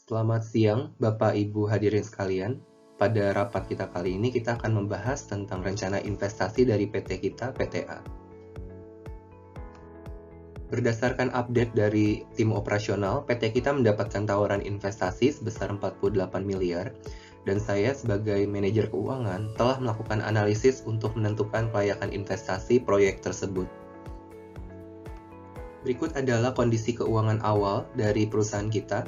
Selamat siang, Bapak Ibu hadirin sekalian. Pada rapat kita kali ini kita akan membahas tentang rencana investasi dari PT kita, PTA. Berdasarkan update dari tim operasional, PT kita mendapatkan tawaran investasi sebesar 48 miliar dan saya sebagai manajer keuangan telah melakukan analisis untuk menentukan kelayakan investasi proyek tersebut. Berikut adalah kondisi keuangan awal dari perusahaan kita,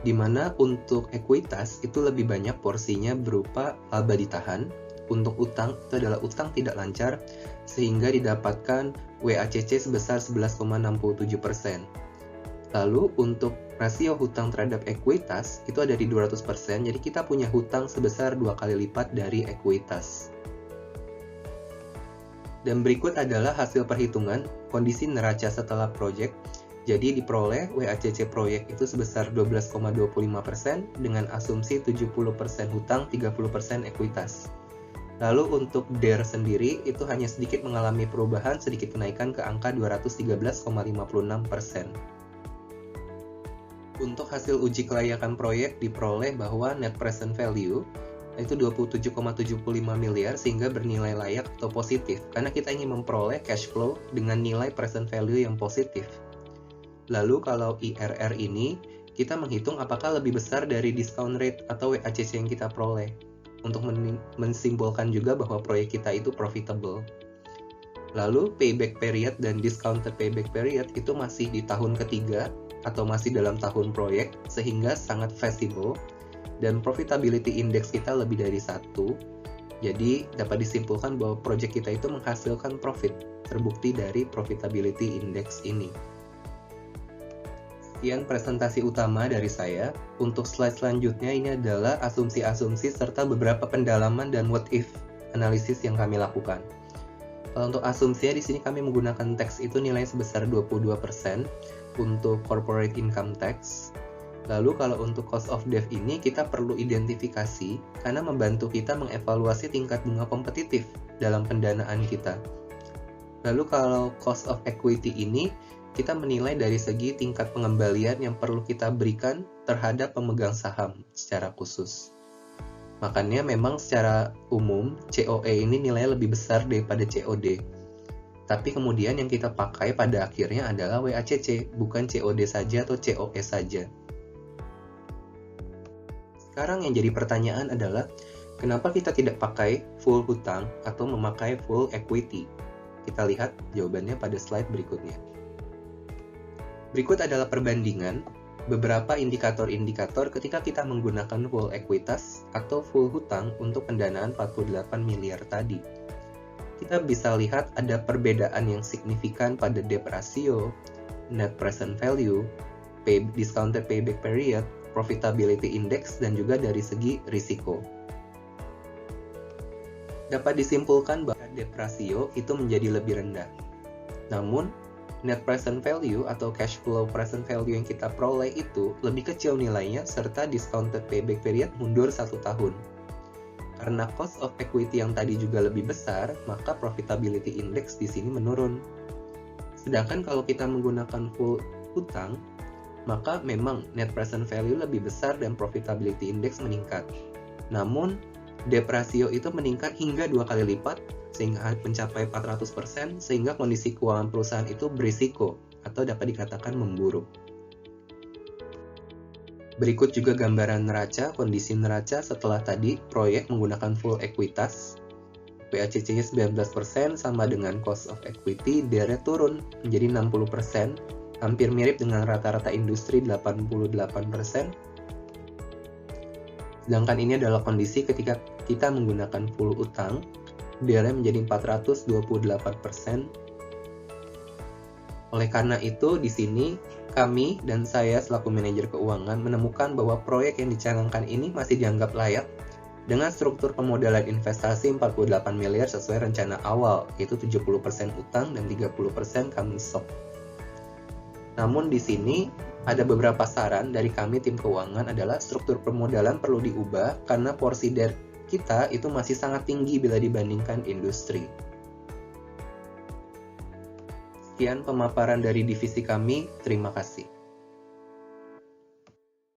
di mana untuk ekuitas itu lebih banyak porsinya berupa laba ditahan, untuk utang itu adalah utang tidak lancar, sehingga didapatkan WACC sebesar 11,67%. Lalu untuk rasio hutang terhadap ekuitas itu ada di 200%, jadi kita punya hutang sebesar 2 kali lipat dari ekuitas. Dan berikut adalah hasil perhitungan kondisi neraca setelah proyek. Jadi diperoleh WACC proyek itu sebesar 12,25% dengan asumsi 70% hutang, 30% ekuitas. Lalu untuk DER sendiri itu hanya sedikit mengalami perubahan, sedikit kenaikan ke angka 213,56%. Untuk hasil uji kelayakan proyek diperoleh bahwa net present value itu 27,75 miliar sehingga bernilai layak atau positif karena kita ingin memperoleh cash flow dengan nilai present value yang positif. Lalu kalau IRR ini, kita menghitung apakah lebih besar dari discount rate atau WACC yang kita peroleh, untuk mensimpulkan juga bahwa proyek kita itu profitable. Lalu payback period dan discounted payback period itu masih di tahun ketiga atau masih dalam tahun proyek, sehingga sangat feasible, dan profitability index kita lebih dari 1. Jadi dapat disimpulkan bahwa proyek kita itu menghasilkan profit, terbukti dari profitability index ini. Sekian presentasi utama dari saya. Untuk slide selanjutnya ini adalah asumsi-asumsi serta beberapa pendalaman dan what if analisis yang kami lakukan. Kalau untuk asumsinya di sini kami menggunakan tax itu nilai sebesar 22% untuk corporate income tax. Lalu kalau untuk cost of debt ini kita perlu identifikasi karena membantu kita mengevaluasi tingkat bunga kompetitif dalam pendanaan kita. Lalu kalau cost of equity ini kita menilai dari segi tingkat pengembalian yang perlu kita berikan terhadap pemegang saham secara khusus. Makanya memang secara umum COE ini nilainya lebih besar daripada COD. Tapi kemudian yang kita pakai pada akhirnya adalah WACC, bukan COD saja atau COE saja. Sekarang yang jadi pertanyaan adalah, kenapa kita tidak pakai full hutang atau memakai full equity? Kita lihat jawabannya pada slide berikutnya. Berikut adalah perbandingan beberapa indikator-indikator ketika kita menggunakan full ekuitas atau full hutang untuk pendanaan 48 miliar tadi. Kita bisa lihat ada perbedaan yang signifikan pada debt ratio, net present value, discounted payback period, profitability index, dan juga dari segi risiko. Dapat disimpulkan bahwa debt ratio itu menjadi lebih rendah. Namun, net present value atau cash flow present value yang kita peroleh itu lebih kecil nilainya serta discounted payback period mundur 1 tahun. Karena cost of equity yang tadi juga lebih besar, maka profitability index di sini menurun. Sedangkan kalau kita menggunakan full hutang, maka memang net present value lebih besar dan profitability index meningkat. Namun, debt ratio itu meningkat hingga 2 kali lipat sehingga mencapai 400%, sehingga kondisi keuangan perusahaan itu berisiko atau dapat dikatakan memburuk. Berikut juga gambaran neraca, kondisi neraca setelah tadi proyek menggunakan full ekuitas. WACC-nya 19% sama dengan cost of equity, DER turun menjadi 60%, hampir mirip dengan rata-rata industri 88%. Sedangkan ini adalah kondisi ketika kita menggunakan full utang, DER menjadi 428%. Oleh karena itu, di sini kami dan saya selaku manajer keuangan menemukan bahwa proyek yang dicanangkan ini masih dianggap layak dengan struktur pemodalan investasi 48 miliar sesuai rencana awal, yaitu 70% utang dan 30% common stock. Namun di sini ada beberapa saran dari kami tim keuangan adalah struktur pemodalan perlu diubah karena porsi DER kita itu masih sangat tinggi bila dibandingkan industri. Sekian pemaparan dari divisi kami, terima kasih.